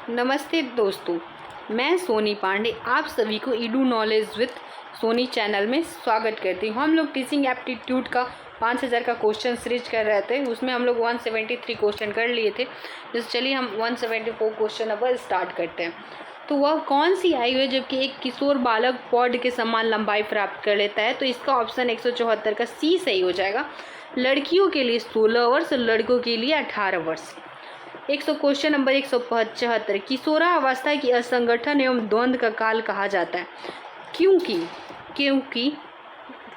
नमस्ते दोस्तों, मैं सोनी पांडे आप सभी को Edu knowledge with Sony channel में स्वागत करती हूँ। हम लोग टीचिंग एप्टीट्यूड का 5000 का क्वेश्चन सीरीज कर रहे थे। उसमें हम लोग 173 क्वेश्चन कर लिए थे। जैसे चलिए हम 174 क्वेश्चन अब स्टार्ट करते हैं। तो वह कौन सी आयु है जबकि एक किशोर बालक पौध के समान लंबाई प्राप्त कर लेता है? तो इसका ऑप्शन 174 का सी सही हो जाएगा। लड़कियों के लिए 16 वर्ष, लड़कों के लिए 18 वर्ष। क्वेश्चन नंबर 175, किशोरावस्था की असंगठन एवं द्वंद्व का काल कहा जाता है क्योंकि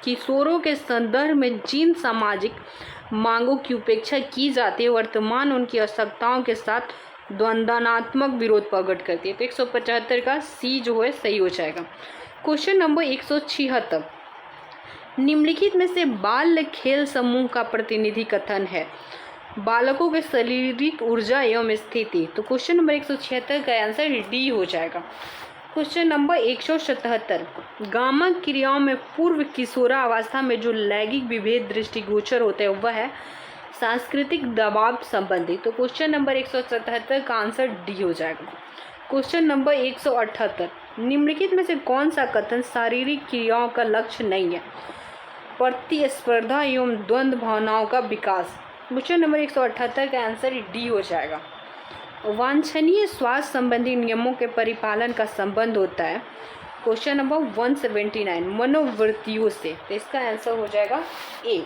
किशोरों के संदर्भ में जिन सामाजिक मांगों की उपेक्षा की जाती है वर्तमान उनकी आवश्यकताओं के साथ द्वंद्वात्मक विरोध प्रकट करती है। तो 175 का सी जो है सही हो जाएगा। क्वेश्चन नंबर 176, निम्नलिखित में से बाल खेल समूह का प्रतिनिधि कथन है? बालकों के शारीरिक ऊर्जा एवं स्थिति। तो क्वेश्चन नंबर 176 का आंसर डी हो जाएगा। क्वेश्चन नंबर 177, गामक क्रियाओं में पूर्व किशोरावस्था में जो लैंगिक विभेद दृष्टिगोचर होते हैं वह है सांस्कृतिक दबाव संबंधी। तो क्वेश्चन नंबर 177 का आंसर डी हो जाएगा। क्वेश्चन नंबर 178, निम्नलिखित में से कौन सा कथन शारीरिक क्रियाओं का लक्ष्य नहीं है? प्रतिस्पर्धा एवं द्वंद्व भावनाओं का विकास। क्वेश्चन नंबर 178 का आंसर डी हो जाएगा। वांछनीय स्वास्थ्य संबंधी नियमों के परिपालन का संबंध होता है क्वेश्चन नंबर 179 मनोवृत्तियों से। तो इसका आंसर हो जाएगा ए।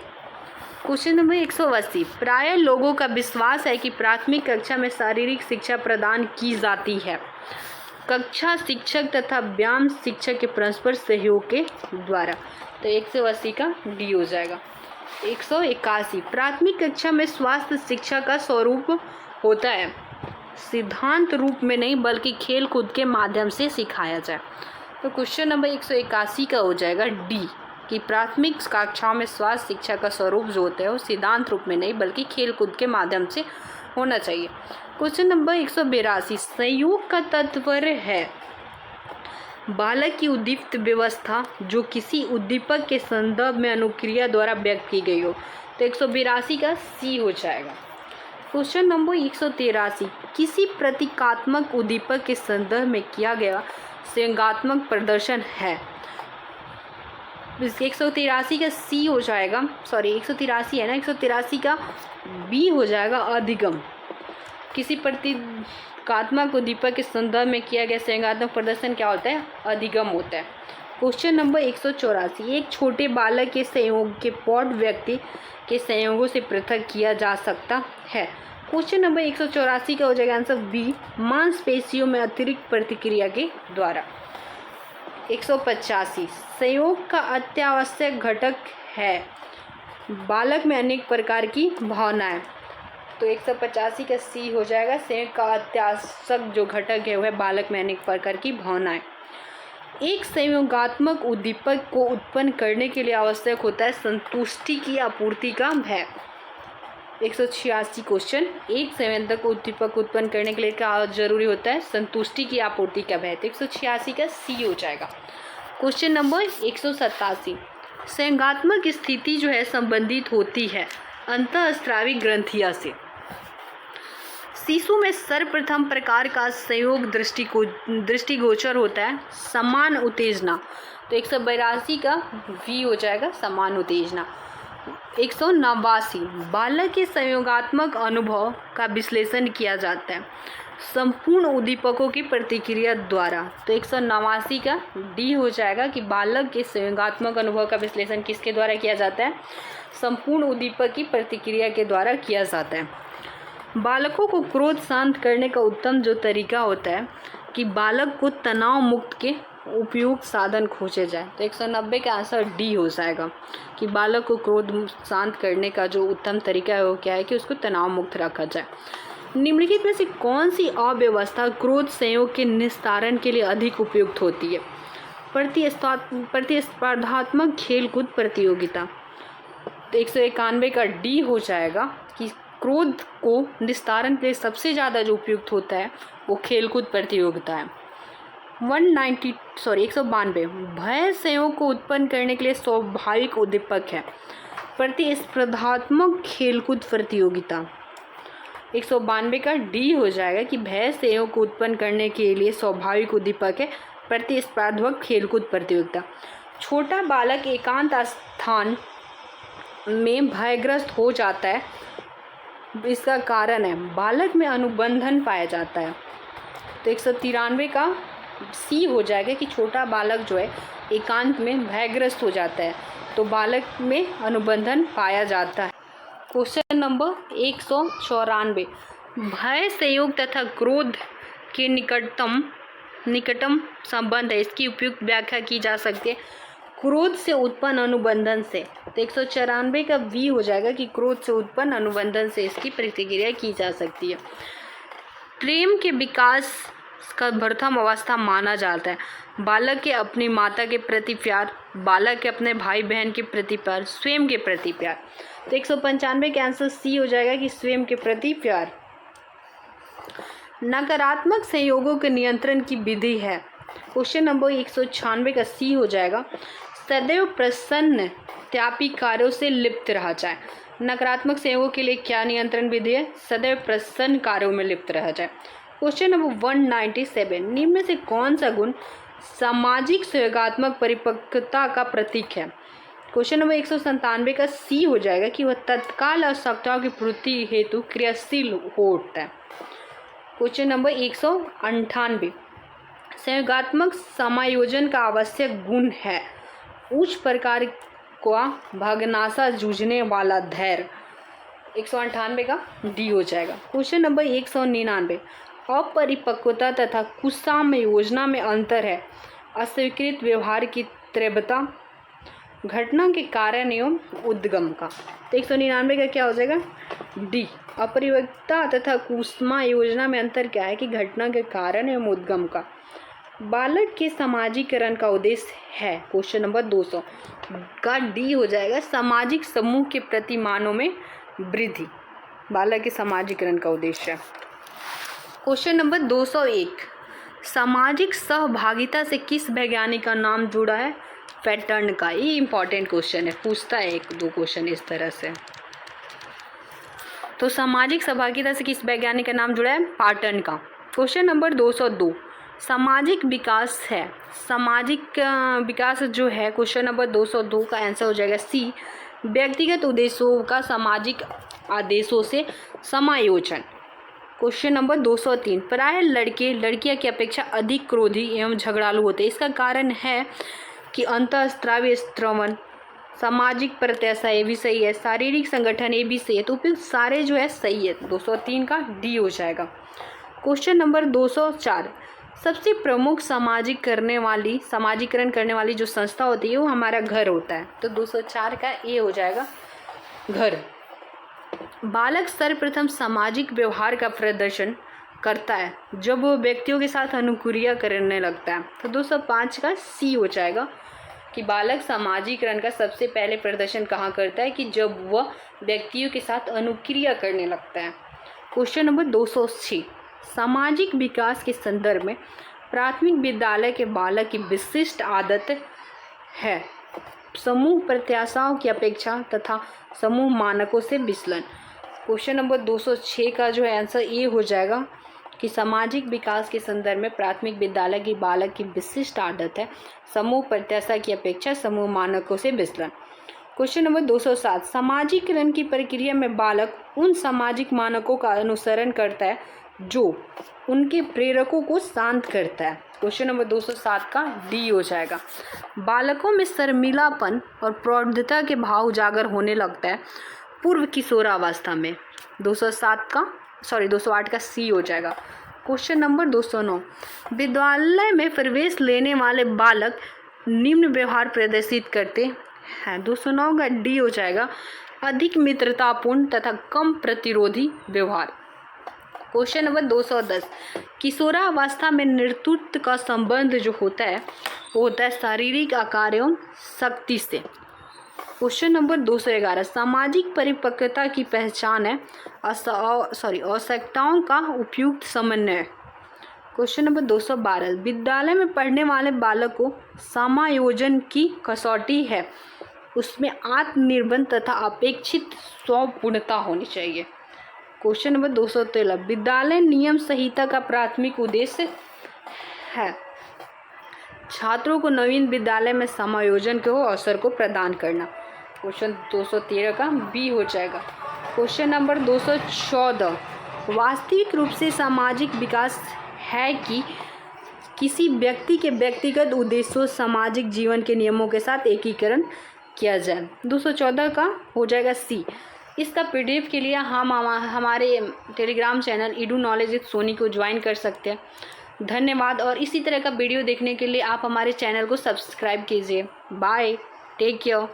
क्वेश्चन नंबर 180, प्राय लोगों का विश्वास है कि प्राथमिक कक्षा में शारीरिक शिक्षा प्रदान की जाती है कक्षा शिक्षक तथा व्यायाम शिक्षक के परस्पर सहयोग के द्वारा। तो 180 का डी हो जाएगा। 181, प्राथमिक कक्षा में स्वास्थ्य शिक्षा का स्वरूप होता है सिद्धांत रूप में नहीं बल्कि खेल कूद के माध्यम से सिखाया जाए। तो क्वेश्चन नंबर 181 का हो जाएगा डी कि प्राथमिक कक्षाओं में स्वास्थ्य शिक्षा का स्वरूप जो होता है वो सिद्धांत रूप में नहीं बल्कि खेल कूद के माध्यम से होना चाहिए। क्वेश्चन नंबर 182, संयोग का तात्पर्य है बालक की उद्दीप्त व्यवस्था जो किसी उद्दीपक के संदर्भ में अनुक्रिया द्वारा व्यक्त की गई हो। तो 182 का सी हो जाएगा। क्वेश्चन नंबर 183, किसी प्रतीकात्मक उद्दीपक के संदर्भ में किया गया संयोगात्मक प्रदर्शन है? 183 का सी हो जाएगा। सॉरी 183 है ना, 183 का बी हो जाएगा अधिगम। किसी प्रतीकात्मक उद्दीपक के संदर्भ में किया गया संयोगात्मक प्रदर्शन क्या होता है? अधिगम होता है। क्वेश्चन नंबर 184, एक छोटे बालक के संयोग के पौध व्यक्ति के संयोगों से पृथक किया जा सकता है। क्वेश्चन नंबर 184 का हो जाएगा आंसर बी मांसपेशियों में अतिरिक्त प्रतिक्रिया के द्वारा। 185, संयोग का अत्यावश्यक घटक है बालक में अनेक प्रकार की भावनाएं। तो 185 का सी हो जाएगा। संयोग का अत्यावश्यक जो घटक है वह बालक में अनेक प्रकार की भावनाएं। एक संयोगात्मक उद्दीपक को उत्पन्न करने के लिए आवश्यक होता है संतुष्टि की आपूर्ति का भय। 186 क्वेश्चन, एक संवेदक उद्दीपक उत्पन्न करने के लिए क्या जरूरी होता है? संतुष्टि की आपूर्ति का भय। तो 186 का सी हो जाएगा। क्वेश्चन नंबर 187, संयोगात्मक स्थिति जो है संबंधित होती है अंतःस्रावी ग्रंथिया से। शिशु में सर्वप्रथम प्रकार का संयोग दृष्टिगोचर होता है समान उत्तेजना। तो 182 का वी हो जाएगा समान उत्तेजना। 189, बालक के संयोगात्मक अनुभव का विश्लेषण किया जाता है संपूर्ण उद्दीपकों की प्रतिक्रिया द्वारा। तो 189 का डी हो जाएगा कि बालक के संयोगात्मक अनुभव का विश्लेषण किसके द्वारा किया जाता है? संपूर्ण उद्दीपक की प्रतिक्रिया के द्वारा किया जाता है। बालकों को क्रोध शांत करने का उत्तम जो तरीका होता है कि बालक को तनाव मुक्त के उपयुक्त साधन खोजे जाए। तो 190 का आंसर डी हो जाएगा कि बालक को क्रोध शांत करने का जो उत्तम तरीका है वो क्या है कि उसको तनाव मुक्त रखा जाए। निम्नलिखित में से कौन सी अव्यवस्था क्रोध संयोग के निस्तारण के लिए अधिक उपयुक्त होती है? प्रतिस्पर्धात्मक खेलकूद प्रतियोगिता। तो 191 का डी हो जाएगा कि क्रोध को निस्तारण के लिए सबसे ज़्यादा जो उपयुक्त होता है वो खेलकूद प्रतियोगिता है। 192 भय संयोग को उत्पन्न करने के लिए स्वाभाविक उद्दीपक है प्रतिस्पर्धात्मक खेलकूद प्रतियोगिता। 192 का डी हो जाएगा कि भय संयोग को उत्पन्न करने के लिए स्वाभाविक उद्दीपक है प्रतिस्पर्धात्मक खेलकूद प्रतियोगिता। छोटा बालक एकांत स्थान में भयग्रस्त हो जाता है, इसका कारण है बालक में अनुबंधन पाया जाता है। तो 193 का सी हो जाएगा कि छोटा बालक जो है एकांत में भयग्रस्त हो जाता है, तो बालक में अनुबंधन पाया जाता है। क्वेश्चन नंबर 194, भय संयोग तथा क्रोध के निकटम संबंध है, इसकी उपयुक्त व्याख्या की जा सकती है क्रोध से उत्पन्न अनुबंधन से। तो 194 का वी हो जाएगा कि क्रोध से उत्पन्न अनुबंधन से इसकी प्रतिक्रिया की जा सकती है। प्रेम के विकास का प्रथम अवस्था माना जाता है बालक के अपनी माता के प्रति प्यार, बालक के अपने भाई बहन के प्रति प्यार, स्वयं के प्रति प्यार। तो 195 का आंसर सी हो जाएगा कि स्वयं के प्रति प्यार। नकारात्मक संयोगों के नियंत्रण की विधि है। क्वेश्चन नंबर 196 का सी हो जाएगा सदैव प्रसन्न त्यापी कार्यों से लिप्त रहा जाए। नकारात्मक संयोगों के लिए क्या नियंत्रण विधि है? सदैव प्रसन्न कार्यों में लिप्त रहा जाए। क्वेश्चन नंबर 197, निम्न में से कौन सा गुण सामाजिक सहयोगात्मक परिपक्वता का प्रतीक है? क्वेश्चन नंबर 197 का सी हो जाएगा कि वह तत्काल आवश्यकताओं की पूर्ति हेतु क्रियाशील हो उठता है। क्वेश्चन नंबर 198, सहयोगात्मक समायोजन का आवश्यक गुण है उच्च प्रकार का भगनासा जूझने वाला धैर्य। 198 का डी हो जाएगा। क्वेश्चन नंबर 199, अपरिपक्वता तथा कुसम योजना में अंतर है। अस्वीकृत व्यवहार की तीव्रता, घटना के कारण एवं उद्गम का। तो 199 का क्या हो जाएगा? डी। अपरिपक्वता तथा कुसम योजना में अंतर क्या है? कि घटना के कारण एवं उद्गम का। बालक के सामाजिकरण का उद्देश्य है। क्वेश्चन नंबर 200 का डी हो जाएगा सामाजिक समूह के प्रतिमानों में वृद्धि, बालक के सामाजिकरण का उद्देश्य है। क्वेश्चन नंबर 201, सामाजिक सहभागिता से किस वैज्ञानिक का नाम जुड़ा है? पैटर्न का। ये इंपॉर्टेंट क्वेश्चन है, पूछता है 1-2 क्वेश्चन इस तरह से। तो सामाजिक सहभागिता से किस वैज्ञानिक का नाम जुड़ा है? पैटर्न का। क्वेश्चन नंबर 202, सामाजिक विकास है। सामाजिक विकास जो है क्वेश्चन नंबर 202 का आंसर हो जाएगा सी, व्यक्तिगत उद्देश्यों का सामाजिक आदेशों से समायोजन। क्वेश्चन नंबर 203, प्रायः लड़के लड़कियां की अपेक्षा अधिक क्रोधी एवं झगड़ालू होते हैं, इसका कारण है कि अंतःस्रावी स्रवण, सामाजिक प्रत्याशा ये भी सही है, शारीरिक संगठन ये भी सही है, तो उपयुक्त सारे जो है सही है। 203 का डी हो जाएगा। क्वेश्चन नंबर 204, सबसे प्रमुख समाजीकरण करने वाली जो संस्था होती है वो हमारा घर होता है, तो 204 का ए हो जाएगा घर। बालक सर्वप्रथम सामाजिक व्यवहार का प्रदर्शन करता है जब वो व्यक्तियों के साथ अनुक्रिया करने लगता है, तो 205 का सी हो जाएगा कि बालक सामाजिकरण का सबसे पहले प्रदर्शन कहाँ करता है? कि जब वह व्यक्तियों के साथ अनुक्रिया करने लगता है। क्वेश्चन नंबर 206, सामाजिक विकास के संदर्भ में प्राथमिक विद्यालय के बालक की विशिष्ट आदत है समूह प्रत्याशाओं की अपेक्षा तथा समूह मानकों से विचलन। क्वेश्चन नंबर 206 का जो है आंसर ए हो जाएगा कि सामाजिक विकास के संदर्भ में प्राथमिक विद्यालय की बालक की विशिष्ट आदत है समूह प्रत्याशा की अपेक्षा समूह मानकों से विचलन। क्वेश्चन नंबर 207, सामाजिकरण की प्रक्रिया में बालक उन सामाजिक मानकों का अनुसरण करता है जो उनके प्रेरकों को शांत करता है। क्वेश्चन नंबर 207 का डी हो जाएगा। बालकों में शर्मिलापन और प्रौढ़ता के भाव उजागर होने लगता है पूर्व किशोरावस्था में। 208 का सी हो जाएगा। क्वेश्चन नंबर 209, विद्यालय में प्रवेश लेने वाले बालक निम्न व्यवहार प्रदर्शित करते हैं। 209 का डी हो जाएगा अधिक मित्रतापूर्ण तथा कम प्रतिरोधी व्यवहार। क्वेश्चन नंबर 210, किशोरावस्था में नेतृत्व का संबंध जो होता है वो होता है शारीरिक आकार एवं शक्ति से। क्वेश्चन नंबर 211, सामाजिक परिपक्वता की पहचान है आवश्यकताओं का उपयुक्त समन्वय। क्वेश्चन नंबर 212, विद्यालय में पढ़ने वाले बालक को समायोजन की कसौटी है उसमें आत्मनिर्भर तथा अपेक्षित स्वपूर्णता होनी चाहिए। क्वेश्चन नंबर 213, विद्यालय नियम संहिता का प्राथमिक उद्देश्य है छात्रों को नवीन विद्यालय में समायोजन के अवसर को प्रदान करना। क्वेश्चन 213 का बी हो जाएगा। क्वेश्चन नंबर 214, वास्तविक रूप से सामाजिक विकास है कि किसी व्यक्ति के व्यक्तिगत उद्देश्यों सामाजिक जीवन के नियमों के साथ एकीकरण किया जाए। 214 का हो जाएगा सी। इसका पीडीएफ के लिए हम हमारे Telegram channel Edu knowledge with Sony को ज्वाइन कर सकते हैं। धन्यवाद। और इसी तरह का वीडियो देखने के लिए आप हमारे चैनल को सब्सक्राइब कीजिए। Bye, take care.